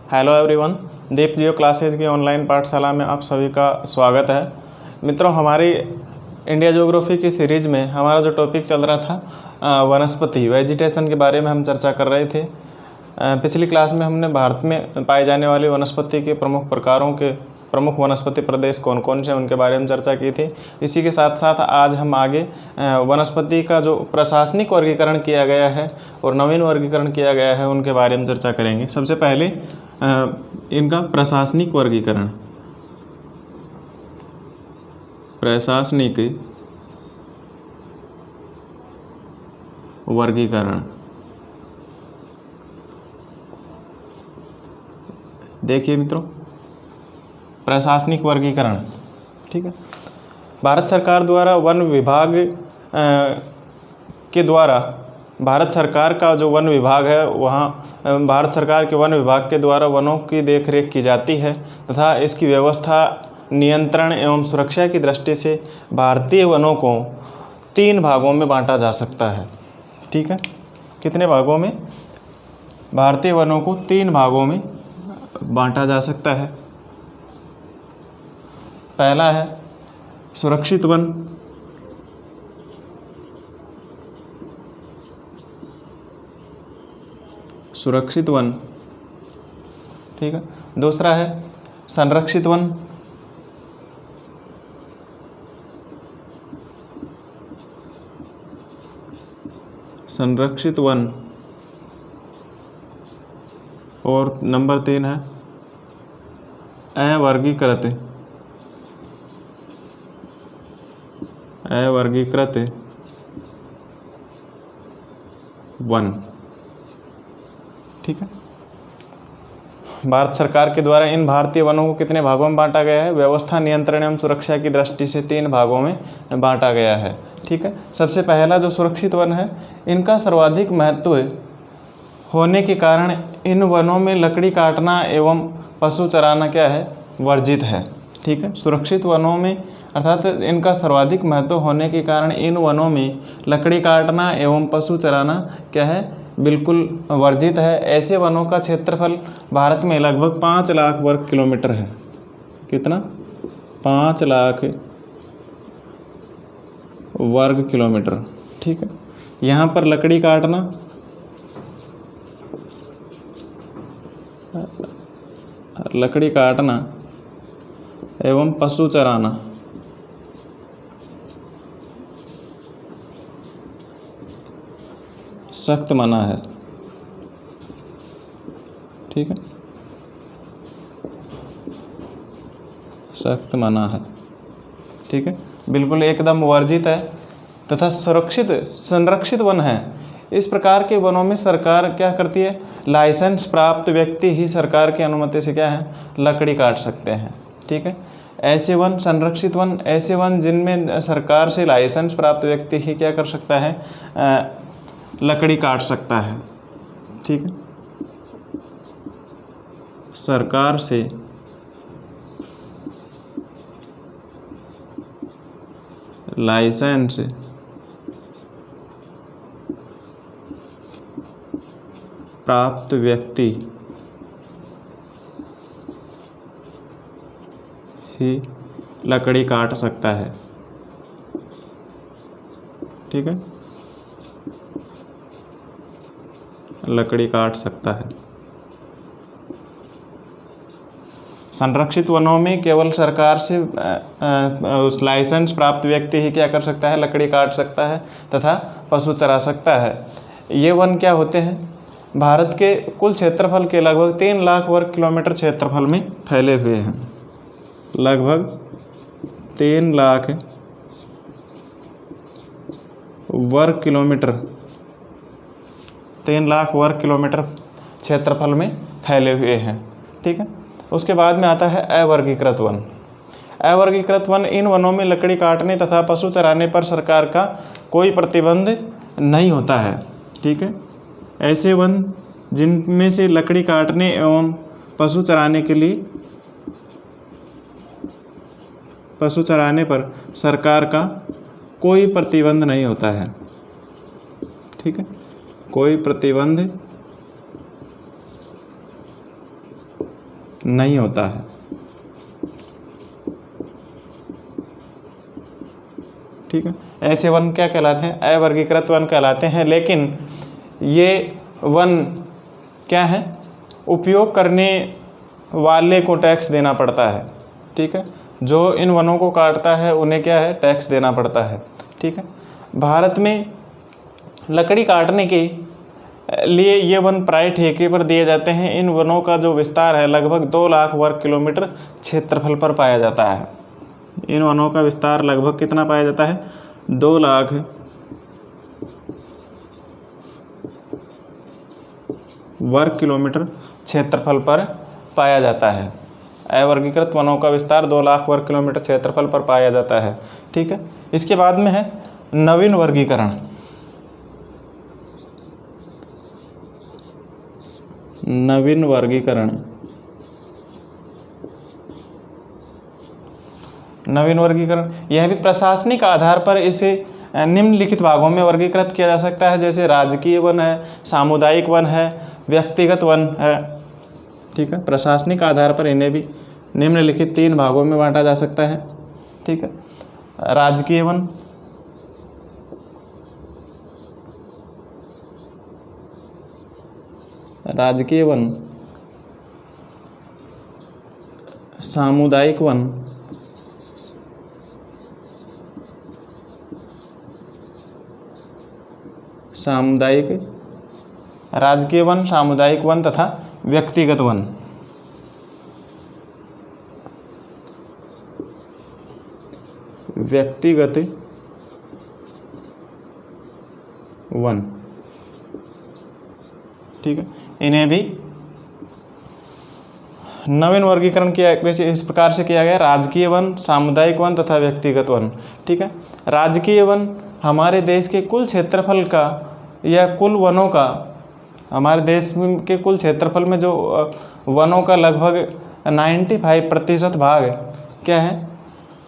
Hello everyone, दीप जियो classes की online पाठशाला में आप सभी का स्वागत है। मित्रों, हमारी इंडिया ज्योग्राफी की सीरीज़ में हमारा जो टॉपिक चल रहा था वनस्पति वेजिटेशन के बारे में हम चर्चा कर रहे थे। पिछली क्लास में हमने भारत में पाए जाने वाली वनस्पति के प्रमुख प्रकारों के प्रमुख वनस्पति प्रदेश कौन कौन से उनके बारे में चर्चा की थी। इसी के साथ साथ आज हम आगे वनस्पति का जो प्रशासनिक वर्गीकरण किया गया है और नवीन वर्गीकरण किया गया है उनके बारे में चर्चा करेंगे। सबसे पहले इनका प्रशासनिक वर्गीकरण, प्रशासनिक वर्गीकरण। देखिए मित्रों, प्रशासनिक वर्गीकरण, ठीक है। भारत सरकार द्वारा वन विभाग के द्वारा भारत सरकार का जो वन विभाग है वहाँ भारत सरकार के वन विभाग के द्वारा वनों की देखरेख की जाती है तथा इसकी व्यवस्था, नियंत्रण एवं सुरक्षा की दृष्टि से भारतीय वनों को 3 भागों में बांटा जा सकता है। ठीक है, कितने भागों में? भारतीय वनों को 3 भागों में बांटा जा सकता है। पहला है सुरक्षित वन, सुरक्षित वन, ठीक है। दूसरा है संरक्षित वन, संरक्षित वन, और नंबर 3 है अवर्गीकृत, अवर्गीकृत वन। ठीक है, भारत सरकार के द्वारा इन भारतीय वनों को कितने भागों में बांटा गया है? व्यवस्था, नियंत्रण एवं सुरक्षा की दृष्टि से 3 भागों में बांटा गया है। ठीक है, सबसे पहला जो सुरक्षित वन है, इनका सर्वाधिक महत्व होने के कारण इन वनों में लकड़ी काटना एवं पशु चराना क्या है? वर्जित है। ठीक है, सुरक्षित वनों में अर्थात इनका सर्वाधिक महत्व होने के कारण इन वनों में लकड़ी काटना एवं पशु चराना क्या है? बिल्कुल वर्जित है। ऐसे वनों का क्षेत्रफल भारत में लगभग 5 लाख वर्ग किलोमीटर है। कितना? 5 लाख वर्ग किलोमीटर। ठीक है, यहाँ पर लकड़ी काटना एवं पशु चराना सख्त मना है। ठीक है, सख्त मना है। ठीक है, बिल्कुल एकदम वर्जित है तथा सुरक्षित संरक्षित वन है। इस प्रकार के वनों में सरकार क्या करती है? लाइसेंस प्राप्त व्यक्ति ही सरकार की अनुमति से क्या है? लकड़ी काट सकते हैं। ठीक है, ऐसे वन, संरक्षित वन, ऐसे वन जिनमें सरकार से लाइसेंस प्राप्त व्यक्ति ही क्या कर सकता है? लकड़ी काट सकता है। ठीक है, सरकार से लाइसेंस प्राप्त व्यक्ति ही लकड़ी काट सकता है। ठीक है, लकड़ी काट सकता है। संरक्षित वनों में केवल सरकार से उस लाइसेंस प्राप्त व्यक्ति ही क्या कर सकता है? लकड़ी काट सकता है तथा पशु चरा सकता है। ये वन क्या होते हैं? भारत के कुल क्षेत्रफल के लगभग 3 लाख वर्ग किलोमीटर क्षेत्रफल में फैले हुए हैं। लगभग 3 लाख वर्ग किलोमीटर, 3 लाख वर्ग किलोमीटर क्षेत्रफल में फैले हुए हैं। ठीक है, उसके बाद में आता है अवर्गीकृत वन। अवर्गीकृत वन, इन वनों में लकड़ी काटने तथा पशु चराने पर सरकार का कोई प्रतिबंध नहीं होता है। ठीक है, ऐसे वन जिनमें से लकड़ी काटने एवं पशु चराने पर सरकार का कोई प्रतिबंध नहीं होता है। ठीक है, कोई प्रतिबंध नहीं होता है। ठीक है, ऐसे वन क्या कहलाते हैं? अवर्गीकृत वन कहलाते हैं। लेकिन ये वन क्या है? उपयोग करने वाले को टैक्स देना पड़ता है। ठीक है, जो इन वनों को काटता है उन्हें क्या है? टैक्स देना पड़ता है। ठीक है, भारत में लकड़ी काटने के लिए ये वन प्राय ठेके पर दिए जाते हैं। इन वनों का जो विस्तार है लगभग 2 लाख वर्ग किलोमीटर क्षेत्रफल पर पाया जाता है। इन वनों का विस्तार लगभग कितना पाया जाता है? 2 लाख वर्ग किलोमीटर क्षेत्रफल पर पाया जाता है। अवर्गीकृत वनों का विस्तार 2 लाख वर्ग किलोमीटर क्षेत्रफल पर पाया जाता है। ठीक है, इसके बाद में है नवीन वर्गीकरण। नवीन वर्गीकरण। नवीन वर्गीकरण यह भी प्रशासनिक आधार पर इसे निम्नलिखित भागों में वर्गीकृत किया जा सकता है, जैसे राजकीय वन है, सामुदायिक वन है, व्यक्तिगत वन है। ठीक है, प्रशासनिक आधार पर इन्हें भी निम्नलिखित 3 भागों में बांटा जा सकता है। ठीक है, राजकीय वन, राजकीय वन, सामुदायिक वन, राजकीय वन, सामुदायिक वन तथा व्यक्तिगत वन। व्यक्तिगत वन। ठीक है, इन्हें भी नवीन वर्गीकरण किया इस प्रकार से किया गया: राजकीय वन, सामुदायिक वन तथा व्यक्तिगत वन। ठीक है, राजकीय वन हमारे देश के कुल क्षेत्रफल का या कुल वनों का, हमारे देश के कुल क्षेत्रफल में जो वनों का लगभग 95% भाग क्या है?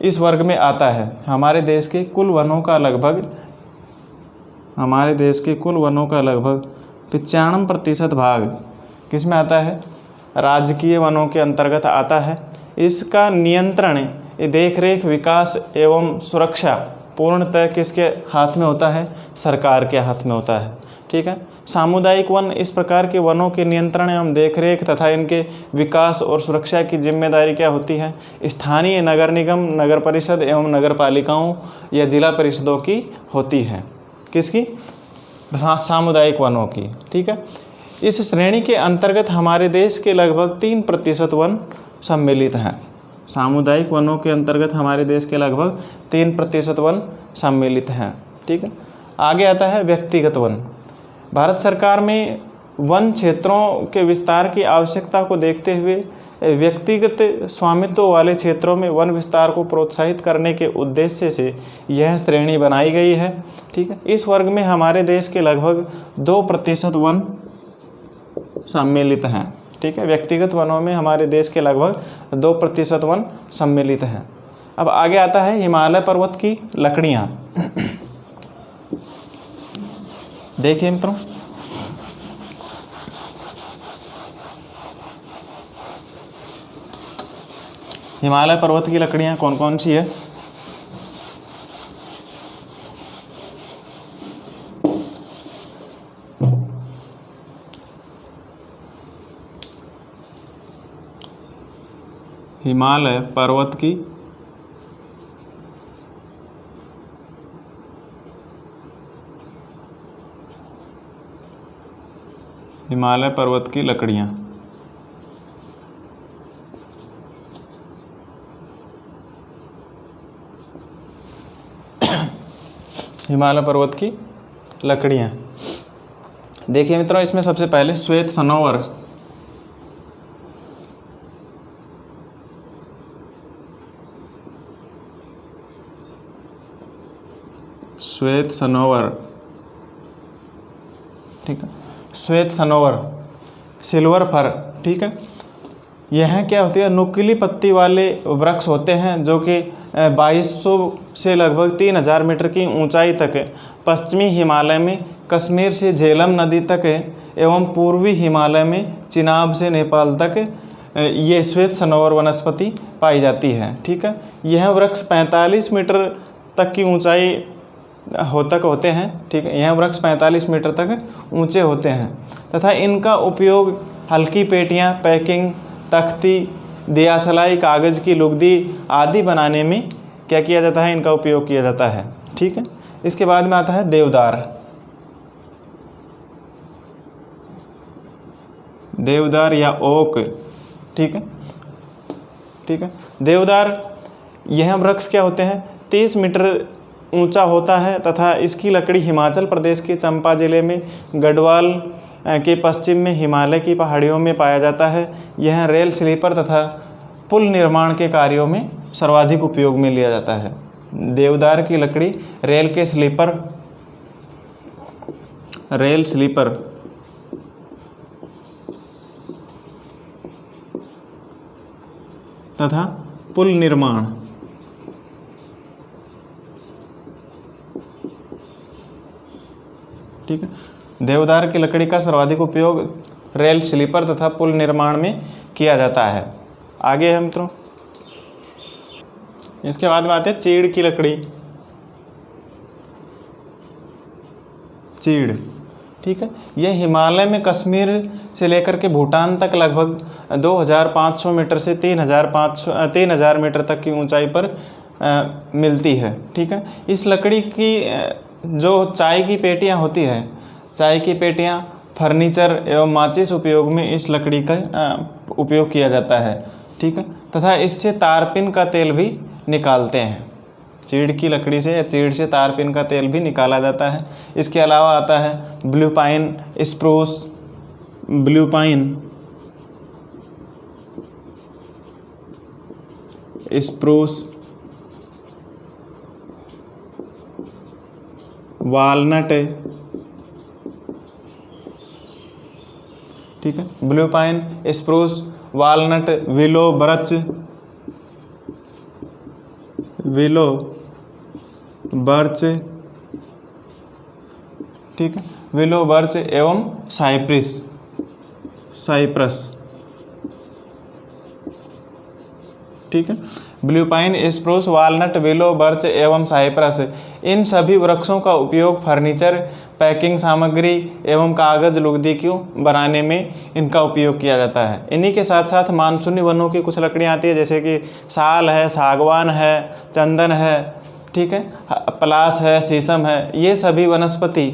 इस वर्ग में आता है। हमारे देश के कुल वनों का लगभग 95% भाग किस में आता है? राजकीय वनों के अंतर्गत आता है। इसका नियंत्रण, देखरेख, विकास एवं सुरक्षा पूर्णतः किसके हाथ में होता है? सरकार के हाथ में होता है। ठीक है, सामुदायिक वन इस प्रकार के वनों के नियंत्रण एवं देखरेख तथा इनके विकास और सुरक्षा की जिम्मेदारी क्या होती है? स्थानीय नगर निगम, नगर परिषद एवं नगर पालिकाओं या जिला परिषदों की होती है। किसकी? सामुदायिक वनों की। ठीक है, इस श्रेणी के अंतर्गत हमारे देश के लगभग 3% वन सम्मिलित हैं। सामुदायिक वनों के अंतर्गत हमारे देश के लगभग 3% वन सम्मिलित हैं। ठीक है, आगे आता है व्यक्तिगत वन। भारत सरकार में वन क्षेत्रों के विस्तार की आवश्यकता को देखते हुए व्यक्तिगत स्वामित्व वाले क्षेत्रों में वन विस्तार को प्रोत्साहित करने के उद्देश्य से यह श्रेणी बनाई गई है। ठीक है, इस वर्ग में हमारे देश के लगभग 2% वन सम्मिलित हैं। ठीक है, व्यक्तिगत वनों में हमारे देश के लगभग 2% वन सम्मिलित हैं। अब आगे आता है हिमालय पर्वत की लकड़ियाँ। देखिए मित्रों, हिमालय पर्वत की लकड़ियाँ कौन कौन सी है? हिमालय पर्वत की लकड़ियाँ। हिमालय पर्वत की लकड़ियाँ। देखिए मित्रों, इसमें सबसे पहले श्वेत सनोवर। श्वेत सनोवर। ठीक है, श्वेत सनोवर, सिल्वर फर। ठीक है, यह क्या होती है? नुकीली पत्ती वाले वृक्ष होते हैं जो कि 2200 से लगभग 3000 मीटर की ऊंचाई तक पश्चिमी हिमालय में कश्मीर से झेलम नदी तक एवं पूर्वी हिमालय में चिनाब से नेपाल तक ये श्वेत सनोवर वनस्पति पाई जाती है। ठीक है, यह वृक्ष 45 मीटर तक की ऊंचाई होते हैं। ठीक है, यह वृक्ष 45 मीटर तक ऊंचे होते हैं तथा इनका उपयोग हल्की पेटियां, पैकिंग, तख्ती, दियासलाई, कागज़ की लुगदी आदि बनाने में क्या किया जाता है, इनका उपयोग किया जाता है। ठीक है, इसके बाद में आता है देवदार। देवदार या ओक। ठीक है, ठीक है, देवदार यह वृक्ष क्या होते हैं, 30 मीटर ऊंचा होता है तथा इसकी लकड़ी हिमाचल प्रदेश के चंपा जिले में गढ़वाल के पश्चिम में हिमालय की पहाड़ियों में पाया जाता है। यह रेल स्लीपर तथा पुल निर्माण के कार्यों में सर्वाधिक उपयोग में लिया जाता है। देवदार की लकड़ी रेल स्लीपर तथा पुल निर्माण ठीक है, देवदार की लकड़ी का सर्वाधिक उपयोग रेल स्लीपर तथा पुल निर्माण में किया जाता है। आगे है मित्रों, इसके बाद में आते हैं चीड़ की लकड़ी। चीड़, ठीक है, यह हिमालय में कश्मीर से लेकर के भूटान तक लगभग 2500 मीटर से 3000 मीटर तक की ऊंचाई पर मिलती है। ठीक है, इस लकड़ी की जो चाय की पेटियां होती है, चाय की पेटियां, फर्नीचर एवं माचिस उपयोग में इस लकड़ी का उपयोग किया जाता है। ठीक है, तथा इससे तारपिन का तेल भी निकालते हैं। चीड़ की लकड़ी से या चीड़ से तारपिन का तेल भी निकाला जाता है। इसके अलावा आता है blue pine, spruce, blue pine, spruce, walnut. ठीक है, blue pine, spruce, walnut, willow, birch, ठीक है, विलो, बर्च एवं साइप्रस। ठीक है, blue pine, spruce, walnut, willow, birch एवं साइप्रस, इन सभी वृक्षों का उपयोग फर्नीचर, पैकिंग सामग्री एवं कागज़ लुगदी क्यों बनाने में इनका उपयोग किया जाता है। इन्हीं के साथ साथ मानसूनी वनों की कुछ लकड़ियाँ आती है, जैसे कि साल है, सागवान है, चंदन है, ठीक है, पलास है, शीशम है। ये सभी वनस्पति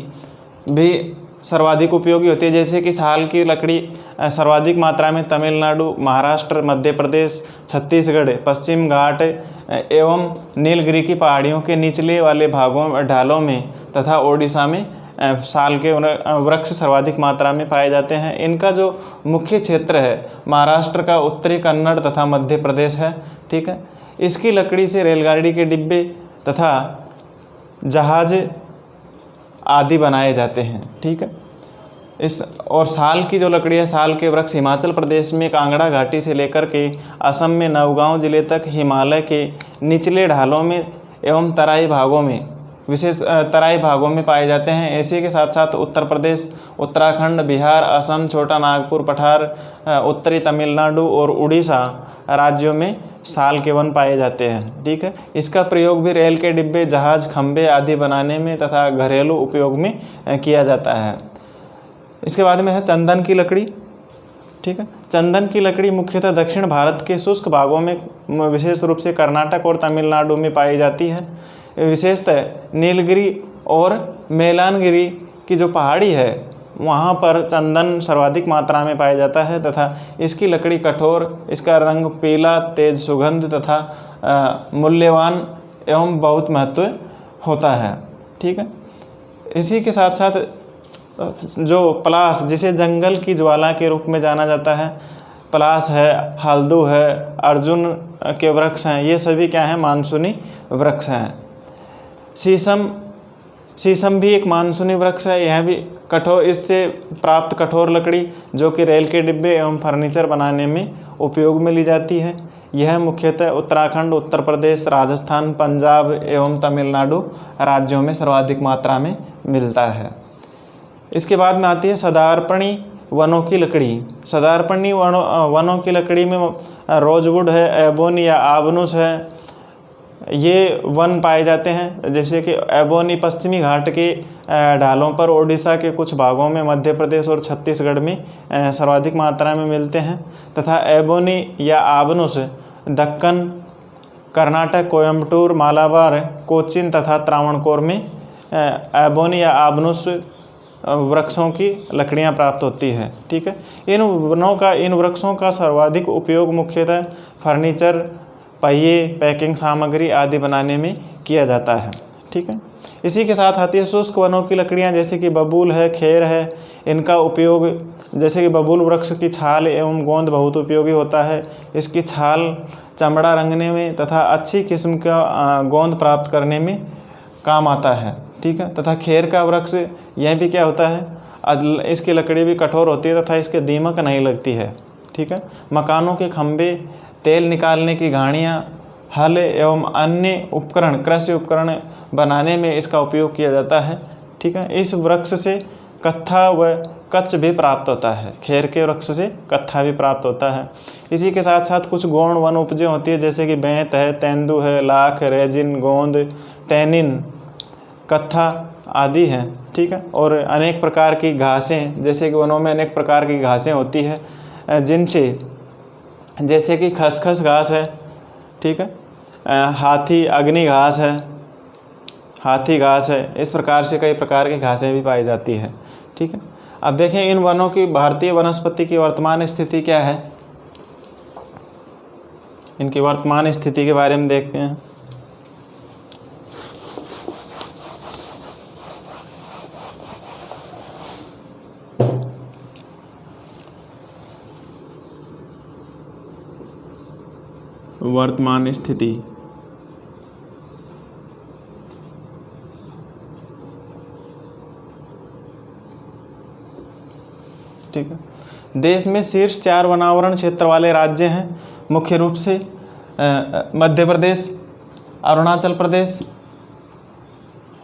भी सर्वाधिक उपयोगी होती है। जैसे कि साल की लकड़ी सर्वाधिक मात्रा में तमिलनाडु, महाराष्ट्र, मध्य प्रदेश, छत्तीसगढ़, पश्चिम घाट एवं नीलगिरी की पहाड़ियों के निचले वाले भागों, ढालों में तथा ओडिशा में साल के वृक्ष सर्वाधिक मात्रा में पाए जाते हैं। इनका जो मुख्य क्षेत्र है महाराष्ट्र का उत्तरी कन्नड़ तथा मध्य प्रदेश है। ठीक है, इसकी लकड़ी से रेलगाड़ी के डिब्बे तथा जहाज आदि बनाए जाते हैं। ठीक है, इस और साल की जो लकड़ी है, साल के वृक्ष हिमाचल प्रदेश में कांगड़ा घाटी से लेकर के असम में नौगांव जिले तक हिमालय के निचले ढालों में एवं तराई भागों में, विशेष तराई भागों में पाए जाते हैं। इसी के साथ साथ उत्तर प्रदेश, उत्तराखंड, बिहार, असम, छोटा नागपुर पठार, उत्तरी तमिलनाडु और उड़ीसा राज्यों में साल के वन पाए जाते हैं। ठीक है, इसका प्रयोग भी रेल के डिब्बे, जहाज, खंभे आदि बनाने में तथा घरेलू उपयोग में किया जाता है। इसके बाद में है चंदन की लकड़ी। ठीक है, चंदन की लकड़ी मुख्यतः दक्षिण भारत के शुष्क भागों में, विशेष रूप से कर्नाटक और तमिलनाडु में पाई जाती है। विशेषतः नीलगिरी और मेलानगिरी की जो पहाड़ी है वहाँ पर चंदन सर्वाधिक मात्रा में पाया जाता है तथा इसकी लकड़ी कठोर, इसका रंग पीला, तेज सुगंध तथा मूल्यवान एवं बहुत महत्व होता है। ठीक है, इसी के साथ साथ जो पलास, जिसे जंगल की ज्वाला के रूप में जाना जाता है, पलास है, हल्दू है, अर्जुन के वृक्ष हैं, ये सभी क्या हैं, मानसूनी वृक्ष हैं। शीशम भी एक मानसूनी वृक्ष है। यह भी कठोर, इससे प्राप्त कठोर लकड़ी जो कि रेल के डिब्बे एवं फर्नीचर बनाने में उपयोग में ली जाती है। यह मुख्यतः उत्तराखंड, उत्तर प्रदेश, राजस्थान, पंजाब एवं तमिलनाडु राज्यों में सर्वाधिक मात्रा में मिलता है। इसके बाद में आती है सदार्पणी वनों की लकड़ी। सदारपणी वनों की लकड़ी में रोजवुड है, एबोनी या आबनुस है, ये वन पाए जाते हैं। जैसे कि एबोनी पश्चिमी घाट के ढालों पर ओडिशा के कुछ भागों में, मध्य प्रदेश और छत्तीसगढ़ में सर्वाधिक मात्रा में मिलते हैं, तथा एबोनी या आबनुस दक्कन, कर्नाटक, कोयम्बटूर, मालाबार, कोचीन तथा त्रावणकोर में एबोनी या आबनुस वृक्षों की लकड़ियां प्राप्त होती है। ठीक है, इन वृक्षों का सर्वाधिक उपयोग मुख्यतः फर्नीचर, पहिए, पैकिंग सामग्री आदि बनाने में किया जाता है। ठीक है, इसी के साथ आती है शुष्क वनों की लकड़ियां, जैसे कि बबूल है, खेर है। इनका उपयोग, जैसे कि बबूल वृक्ष की छाल एवं गोंद बहुत उपयोगी होता है। इसकी छाल चमड़ा रंगने में तथा अच्छी किस्म का गोंद प्राप्त करने में काम आता है। ठीक है, तथा खेर का वृक्ष, यह भी क्या होता है, इसकी लकड़ी भी कठोर होती है तथा इसके दीमक नहीं लगती है। ठीक है, मकानों के खंभे, तेल निकालने की घाड़ियाँ, हल एवं अन्य उपकरण, कृषि उपकरण बनाने में इसका उपयोग किया जाता है। ठीक है, इस वृक्ष से कत्था व कच्छ भी प्राप्त होता है। खेर के वृक्ष से कत्था भी प्राप्त होता है। इसी के साथ साथ कुछ गौण वन उपजें होती है, जैसे कि बेंत है, तेंदु है, लाख, रेजिन, गोंद, टैनिन, कत्था आदि हैं। ठीक है, और अनेक प्रकार की घासें, जैसे कि वनों में अनेक प्रकार की घासें होती है, जिनसे, जैसे कि खसखस घास है। ठीक है, हाथी अग्नि घास है, हाथी घास है। इस प्रकार से कई प्रकार की घासें भी पाई जाती हैं। ठीक है, अब देखें इन वनों की भारतीय वनस्पति की वर्तमान स्थिति क्या है। इनकी वर्तमान स्थिति के बारे में देखते हैं। वर्तमान स्थिति, ठीक है, देश में शीर्ष 4 वनावरण क्षेत्र वाले राज्य हैं, मुख्य रूप से मध्य प्रदेश, अरुणाचल प्रदेश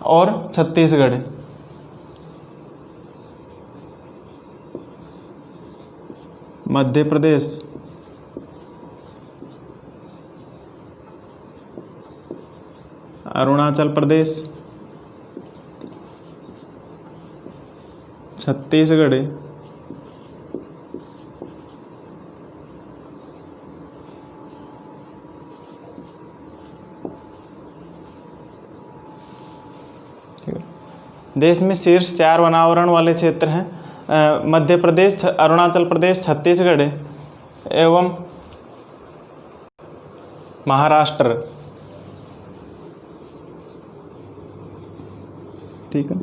और छत्तीसगढ़। मध्य प्रदेश, अरुणाचल प्रदेश, छत्तीसगढ़ देश में शीर्ष 4 वनावरण वाले क्षेत्र हैं। मध्य प्रदेश, अरुणाचल प्रदेश, छत्तीसगढ़ एवं महाराष्ट्र। ठीक है,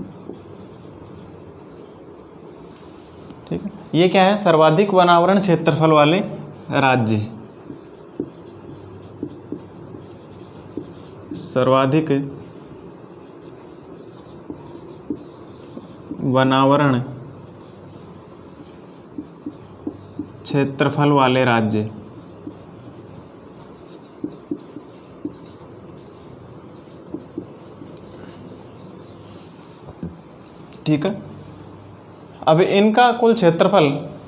ठीक है, ये क्या है, सर्वाधिक वनावरण क्षेत्रफल वाले राज्य। सर्वाधिक वनावरण क्षेत्रफल वाले राज्य। ठीक है, अब इनका कुल क्षेत्रफल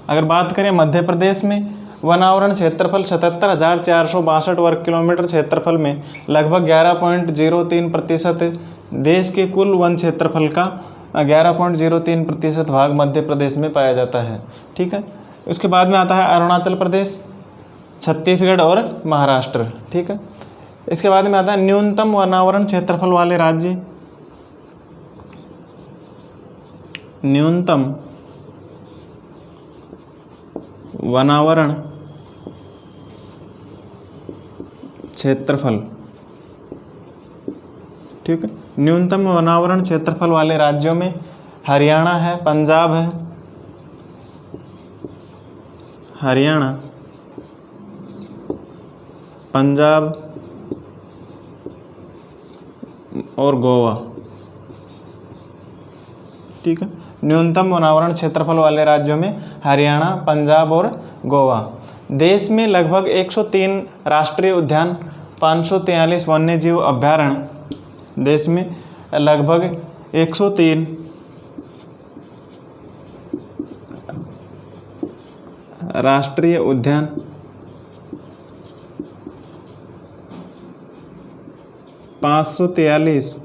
अगर बात करें, मध्य प्रदेश में वनावरण क्षेत्रफल 77,462 वर्ग किलोमीटर क्षेत्रफल में लगभग 11.03%, देश के कुल वन क्षेत्रफल का 11.03% भाग मध्य प्रदेश में पाया जाता है। ठीक है, उसके बाद में आता है अरुणाचल प्रदेश, छत्तीसगढ़ और महाराष्ट्र। ठीक है, इसके बाद में आता है न्यूनतम वनावरण क्षेत्रफल वाले राज्य। न्यूनतम वनावरण क्षेत्रफल। ठीक है, न्यूनतम वनावरण क्षेत्रफल वाले राज्यों में हरियाणा है, पंजाब है, हरियाणा, पंजाब और गोवा। ठीक है, न्यूनतम वनावरण क्षेत्रफल वाले राज्यों में हरियाणा, पंजाब और गोवा। देश में लगभग 103 राष्ट्रीय उद्यान, 543 वन्यजीव अभयारण्य, देश में लगभग 103 राष्ट्रीय उद्यान पाँच सौ 43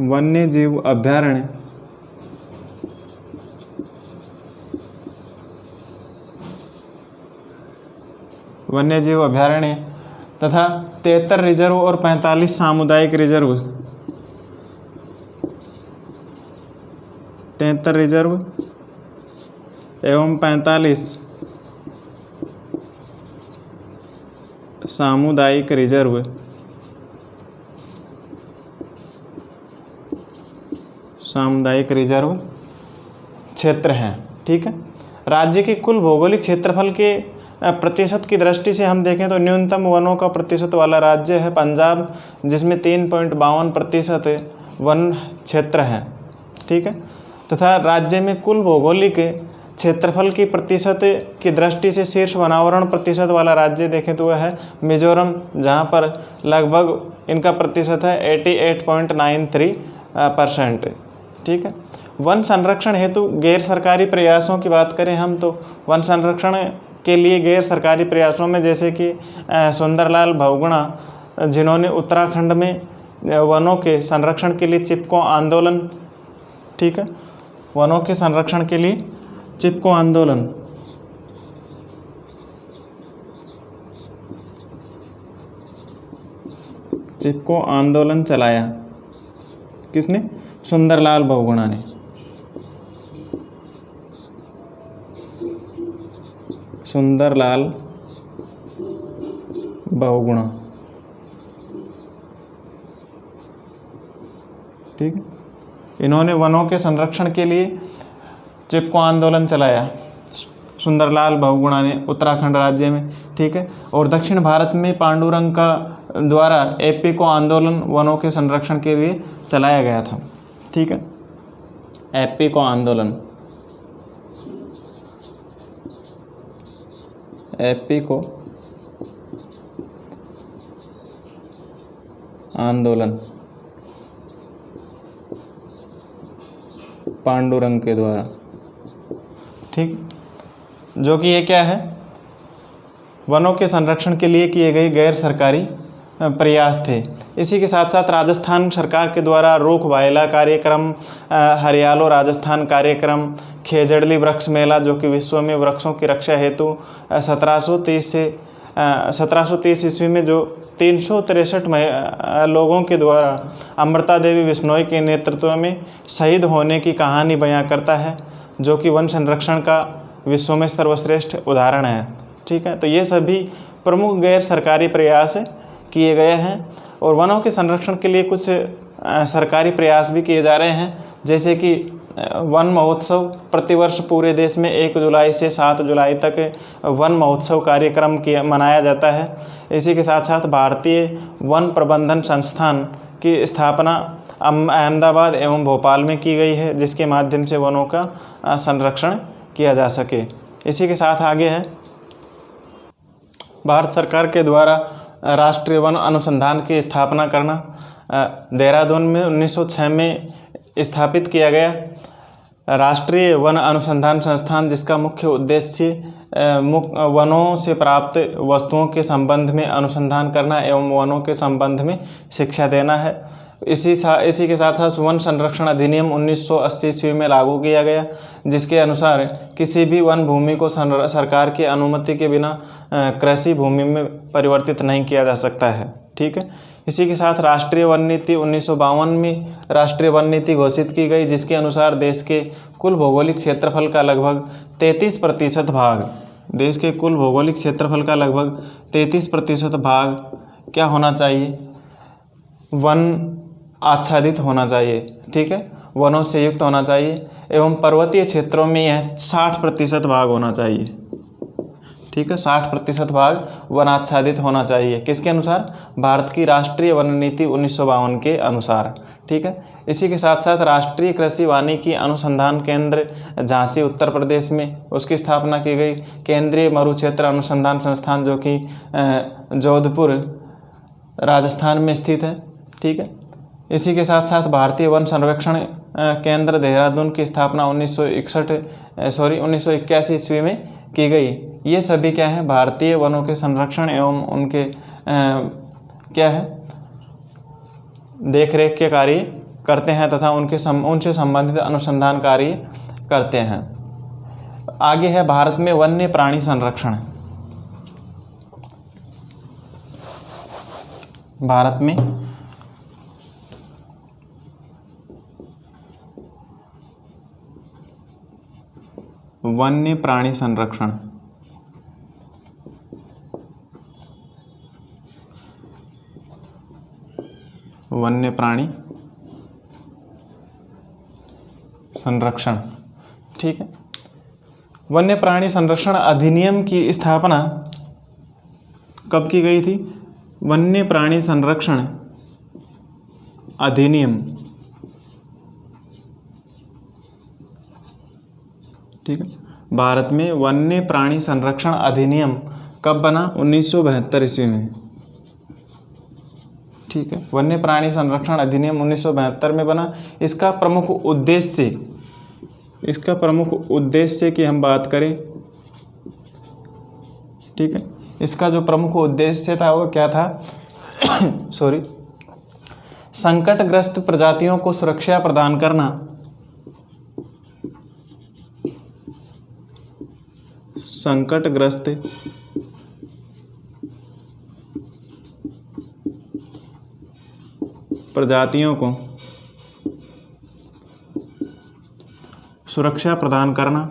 वन्य जीव अभ्यारण्य तथा 73 रिजर्व और 45 सामुदायिक रिजर्व, 73 रिजर्व एवं 45 सामुदायिक रिजर्व क्षेत्र हैं। ठीक है। राज्य के कुल भौगोलिक क्षेत्रफल के प्रतिशत की दृष्टि से हम देखें तो न्यूनतम वनों का प्रतिशत वाला राज्य है पंजाब, जिसमें 3.52% वन क्षेत्र हैं। ठीक है। तथा राज्य में कुल भौगोलिक क्षेत्रफल की प्रतिशत की दृष्टि से शीर्ष वनावरण प्रतिशत वाला राज्य देखें तो वह है मिजोरम, जहाँ पर लगभग इनका प्रतिशत है 88.93%। ठीक है। वन संरक्षण हेतु गैर सरकारी प्रयासों की बात करें हम तो वन संरक्षण के लिए गैर सरकारी प्रयासों में जैसे कि सुंदरलाल बहुगुणा, जिन्होंने उत्तराखंड में वनों के संरक्षण के लिए चिपको आंदोलन, ठीक है, वनों के संरक्षण के लिए चिपको आंदोलन चलाया। किसने? सुंदरलाल बहुगुणा ने। सुंदरलाल बहुगुणा। ठीक है। इन्होंने वनों के संरक्षण के लिए चिपको आंदोलन चलाया, सुंदरलाल बहुगुणा ने, उत्तराखंड राज्य में। ठीक है। और दक्षिण भारत में पांडुरंग का द्वारा एपिको आंदोलन वनों के संरक्षण के लिए चलाया गया था। ठीक है। एपिको आंदोलन, एपिको आंदोलन पांडुरंग के द्वारा। ठीक, जो कि ये क्या है, वनों के संरक्षण के लिए किए गए गैर सरकारी प्रयास थे। इसी के साथ साथ राजस्थान सरकार के द्वारा रूख वायला कार्यक्रम, हरियालो राजस्थान कार्यक्रम, खेजड़ली वृक्ष मेला, जो कि विश्व में वृक्षों की रक्षा हेतु 1730 ईस्वी में जो 363 लोगों के द्वारा अमृता देवी बिश्नोई के नेतृत्व में शहीद होने की कहानी बयां करता है, जो कि वन संरक्षण का विश्व में सर्वश्रेष्ठ उदाहरण है। ठीक है। तो ये सभी प्रमुख गैर सरकारी प्रयास किए गए हैं और वनों के संरक्षण के लिए कुछ सरकारी प्रयास भी किए जा रहे हैं, जैसे कि वन महोत्सव प्रतिवर्ष पूरे देश में 1 जुलाई से 7 जुलाई तक वन महोत्सव कार्यक्रम मनाया जाता है। इसी के साथ साथ भारतीय वन प्रबंधन संस्थान की स्थापना अहमदाबाद एवं भोपाल में की गई है, जिसके माध्यम से वनों का संरक्षण किया जा सके। इसी के साथ आगे है भारत सरकार के द्वारा राष्ट्रीय वन अनुसंधान की स्थापना करना। देहरादून में 1906 में स्थापित किया गया राष्ट्रीय वन अनुसंधान संस्थान, जिसका मुख्य उद्देश्य वनों से प्राप्त वस्तुओं के संबंध में अनुसंधान करना एवं वनों के संबंध में शिक्षा देना है। इसी के साथ साथ वन संरक्षण अधिनियम 1980 ईस्वी में लागू किया गया, जिसके अनुसार किसी भी वन भूमि को सरकार की अनुमति के बिना कृषि भूमि में परिवर्तित नहीं किया जा सकता है। ठीक है। इसी के साथ राष्ट्रीय वन नीति 1952 में राष्ट्रीय वन नीति घोषित की गई, जिसके अनुसार देश के कुल भौगोलिक क्षेत्रफल का लगभग 33% भाग, देश के कुल भौगोलिक क्षेत्रफल का लगभग 33% भाग क्या होना चाहिए, वन आच्छादित होना चाहिए। ठीक है, वनों से युक्त होना चाहिए एवं पर्वतीय क्षेत्रों में यह 60% भाग होना चाहिए। ठीक है, 60% भाग वन आच्छादित होना चाहिए। किसके अनुसार? भारत की राष्ट्रीय वन नीति 1952 के अनुसार। ठीक है। इसी के साथ साथ राष्ट्रीय कृषि वानिकी अनुसंधान केंद्र झांसी उत्तर प्रदेश में उसकी स्थापना की गई। केंद्रीय मरुक्षेत्र अनुसंधान संस्थान, जो कि जोधपुर राजस्थान में स्थित है। ठीक है। इसी के साथ साथ भारतीय वन सर्वेक्षण केंद्र देहरादून की स्थापना 1981 ईस्वी में की गई। ये सभी क्या है, भारतीय वनों के संरक्षण एवं उनके क्या है, देख रेख के कार्य करते हैं तथा उनसे संबंधित अनुसंधान कार्य करते हैं। आगे है भारत में वन्य प्राणी संरक्षण। भारत में वन्य प्राणी संरक्षण। वन्य प्राणी संरक्षण, ठीक है। वन्य प्राणी संरक्षण अधिनियम की स्थापना कब की गई थी? वन्य प्राणी संरक्षण अधिनियम, ठीक है। भारत में वन्य प्राणी संरक्षण अधिनियम कब बना? 1972 ईस्वी में, ठीक है। वन्य प्राणी संरक्षण अधिनियम 1972 में बना। इसका प्रमुख उद्देश्य की हम बात करें, ठीक है, इसका जो प्रमुख उद्देश्य था वो क्या था? संकटग्रस्त प्रजातियों को सुरक्षा प्रदान करना, संकटग्रस्त प्रजातियों को सुरक्षा प्रदान करना,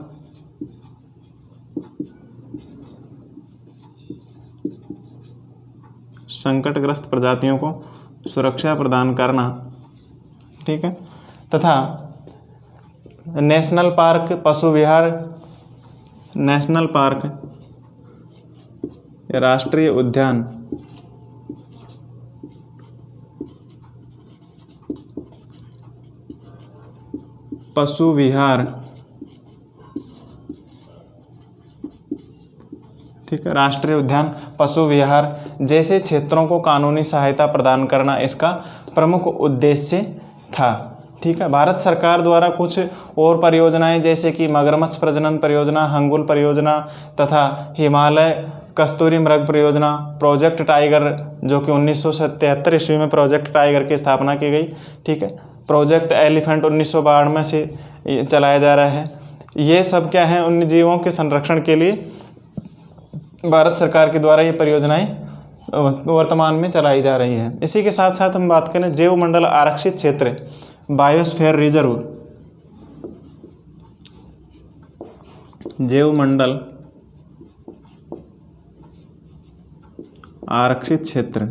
संकटग्रस्त प्रजातियों को सुरक्षा प्रदान करना, ठीक है, तथा नेशनल पार्क, पशु विहार, नेशनल पार्क या राष्ट्रीय उद्यान, पशु विहार, ठीक है, राष्ट्रीय उद्यान, पशु विहार जैसे क्षेत्रों को कानूनी सहायता प्रदान करना इसका प्रमुख उद्देश्य था, ठीक है। भारत सरकार द्वारा कुछ और परियोजनाएं जैसे कि मगरमच्छ प्रजनन परियोजना, हंगुल परियोजना तथा हिमालय कस्तूरी मृग परियोजना, प्रोजेक्ट टाइगर जो कि 1977 ईस्वी में प्रोजेक्ट टाइगर की स्थापना की गई, ठीक है, प्रोजेक्ट एलिफेंट 1992 से चलाया जा रहा है। ये सब क्या है, उन जीवों के संरक्षण के लिए भारत सरकार के द्वारा ये परियोजनाएं वर्तमान में चलाई जा रही हैं। इसी के साथ साथ हम बात करें जैवमंडल आरक्षित क्षेत्र, बायोस्फीयर रिजर्व, जैवमंडल आरक्षित क्षेत्र,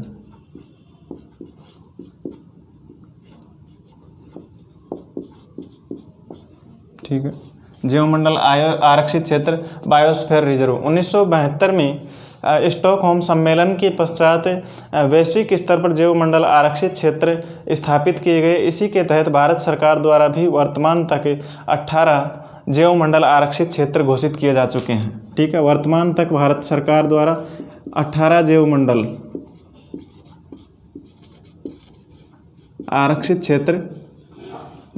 ठीक है, जैवमंडल आरक्षित क्षेत्र, बायोस्फीयर रिजर्व। 1972 में स्टॉकहोम सम्मेलन के पश्चात वैश्विक स्तर पर जैवमंडल आरक्षित क्षेत्र स्थापित किए गए। इसी के तहत भारत सरकार द्वारा भी वर्तमान तक 18 जैवमंडल आरक्षित क्षेत्र घोषित किए जा चुके हैं, ठीक है। वर्तमान तक भारत सरकार द्वारा 18 जैवमंडल आरक्षित क्षेत्र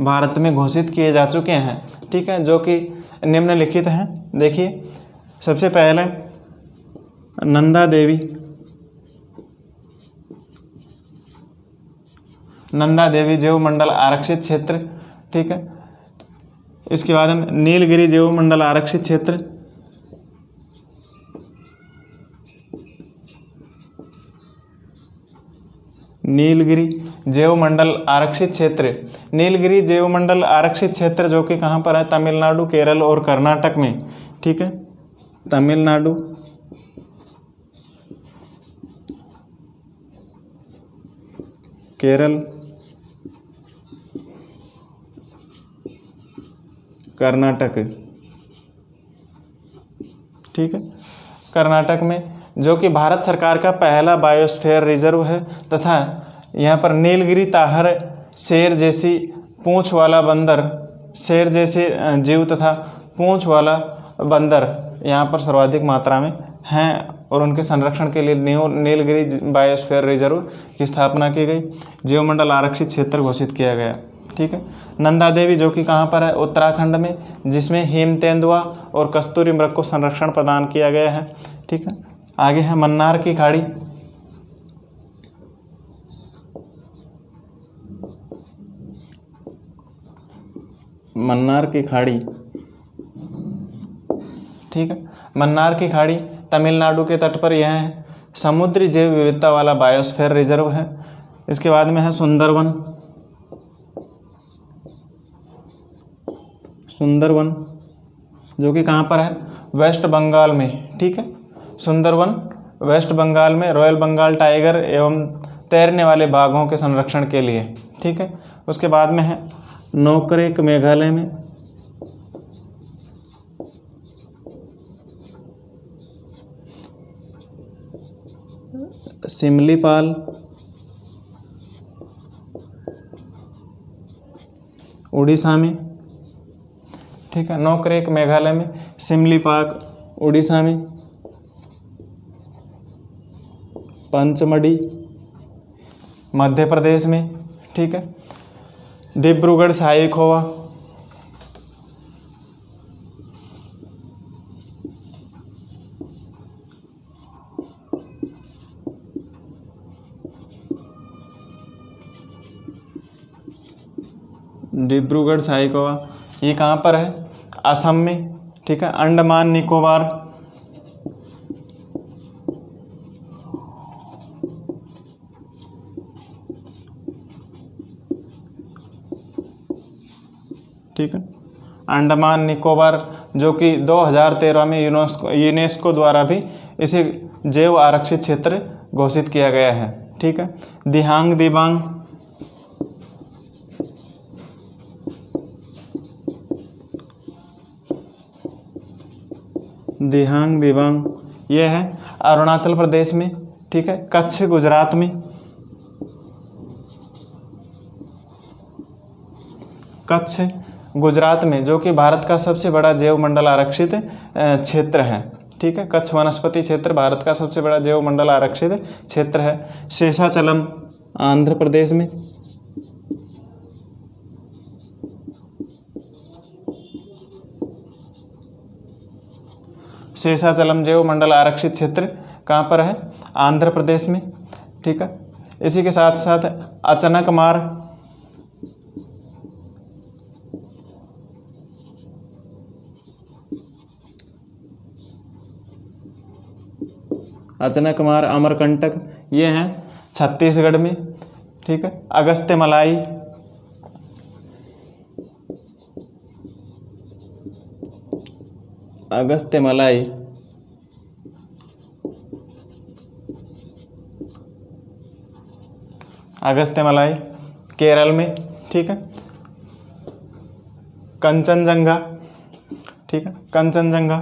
भारत में घोषित किए जा चुके हैं, ठीक है, जो कि निम्नलिखित हैं। देखिए, सबसे पहले नंदा देवी जैवमंडल आरक्षित क्षेत्र, ठीक है। इसके बाद हम नीलगिरी जैवमंडल आरक्षित क्षेत्र, नीलगिरी जैवमंडल आरक्षित क्षेत्र, नीलगिरी जैवमंडल आरक्षित क्षेत्र जो कि कहाँ पर है? तमिलनाडु, केरल और कर्नाटक में, ठीक है, तमिलनाडु, केरल, कर्नाटक, ठीक है, कर्नाटक में जो कि भारत सरकार का पहला बायोस्फीयर रिजर्व है तथा यहाँ पर नीलगिरी ताहर शेर जैसी पूंछ वाला बंदर, शेर जैसे जीव तथा पूंछ वाला बंदर यहाँ पर सर्वाधिक मात्रा में हैं और उनके संरक्षण के लिए नीलगिरी बायोस्फीयर रिजर्व की स्थापना की गई, जैवमंडल आरक्षित क्षेत्र घोषित किया गया। ठीक है। नंदा देवी जो कि कहाँ पर है, उत्तराखंड में, जिसमें हेम तेंदुआ और कस्तूरी मृग को संरक्षण प्रदान किया गया है, ठीक है। आगे है मन्नार की खाड़ी, मन्नार की खाड़ी, ठीक है। मन्नार की खाड़ी तमिलनाडु के तट पर यह है, समुद्री जैव विविधता वाला बायोस्फीयर रिजर्व है। इसके बाद में है सुंदरवन, सुंदरवन जो कि कहाँ पर है, वेस्ट बंगाल में, ठीक है। सुंदरवन वेस्ट बंगाल में रॉयल बंगाल टाइगर एवं तैरने वाले बाघों के संरक्षण के लिए, ठीक है। उसके बाद में है नोकरेक मेघालय में, सिमलीपाल उड़ीसा में, ठीक है। नोकरेक मेघालय में, सिमलीपाल उड़ीसा में, पंचमढ़ी मध्य प्रदेश में, ठीक है। डिब्रूगढ़ साईखोवा, डिब्रूगढ़ साईखोवा ये कहाँ पर है, असम में, ठीक है। अंडमान निकोबार, ठीक है। अंडमान निकोबार जो कि 2013 में यूनेस्को द्वारा भी इसे जैव आरक्षित क्षेत्र घोषित किया गया है, ठीक है। दिहांग दिबांग, दिहांग दिबांग ये है अरुणाचल प्रदेश में, ठीक है। कच्छ गुजरात में, कच्छ गुजरात में जो कि भारत का सबसे बड़ा जैव मंडल आरक्षित क्षेत्र है, ठीक है। कच्छ वनस्पति क्षेत्र भारत का सबसे बड़ा जैव मंडल आरक्षित क्षेत्र है। शेषाचलम आंध्र प्रदेश में, शेषाचलम जैव मंडल आरक्षित क्षेत्र कहाँ पर है, आंध्र प्रदेश में, ठीक है। इसी के साथ साथ अचानकमार, अचानकमार अमरकंटक ये हैं छत्तीसगढ़ में, ठीक है। अगस्त्यमलाई, अगस्त्यमलाई अगस्त्यमलाई केरल में, ठीक है। कंचनजंगा, ठीक है। कंचनजंगा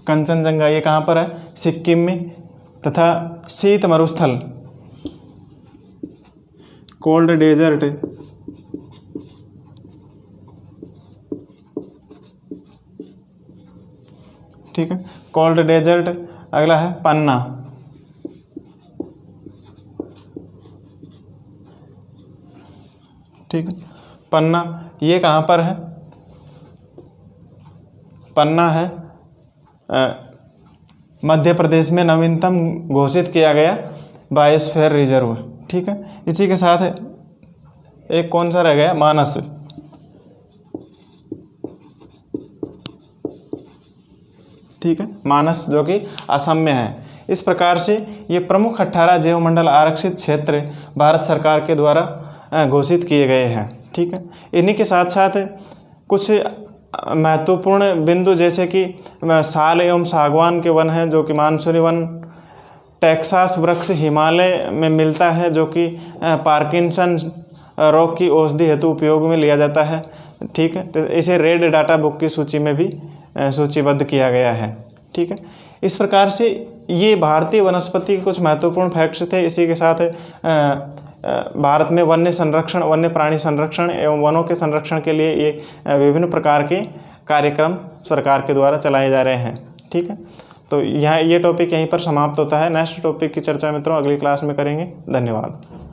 कंचनजंगा ये कहाँ पर है, सिक्किम में। तथा शीत मरुस्थल कोल्ड डेजर्ट, ठीक है। कोल्ड डेजर्ट अगला है पन्ना, ठीक है। पन्ना ये कहाँ पर है, पन्ना है मध्य प्रदेश में नवीनतम घोषित किया गया बायोस्फीयर रिजर्व, ठीक है। इसी के साथ एक कौन सा रह गया, मानस, ठीक है। मानस जो कि असम में है। इस प्रकार से ये प्रमुख 18 जैव मंडल आरक्षित क्षेत्र भारत सरकार के द्वारा घोषित किए गए हैं, ठीक है। इन्हीं के साथ साथ कुछ महत्वपूर्ण बिंदु जैसे कि साल एवं सागवान के वन हैं जो कि मानसूनी वन, टेक्सास वृक्ष हिमालय में मिलता है जो कि पार्किंसन रोग की औषधि हेतु उपयोग में लिया जाता है, ठीक है। तो इसे रेड डाटा बुक की सूची में भी सूचीबद्ध किया गया है, ठीक है। इस प्रकार से ये भारतीय वनस्पति के कुछ महत्वपूर्ण फैक्ट्स थे। इसी के साथ भारत में वन्य संरक्षण, वन्य प्राणी संरक्षण एवं वनों के संरक्षण के लिए ये विभिन्न प्रकार के कार्यक्रम सरकार के द्वारा चलाए जा रहे हैं, ठीक है। तो यहाँ ये टॉपिक यहीं पर समाप्त होता है। नेक्स्ट टॉपिक की चर्चा मित्रों अगली क्लास में करेंगे। धन्यवाद।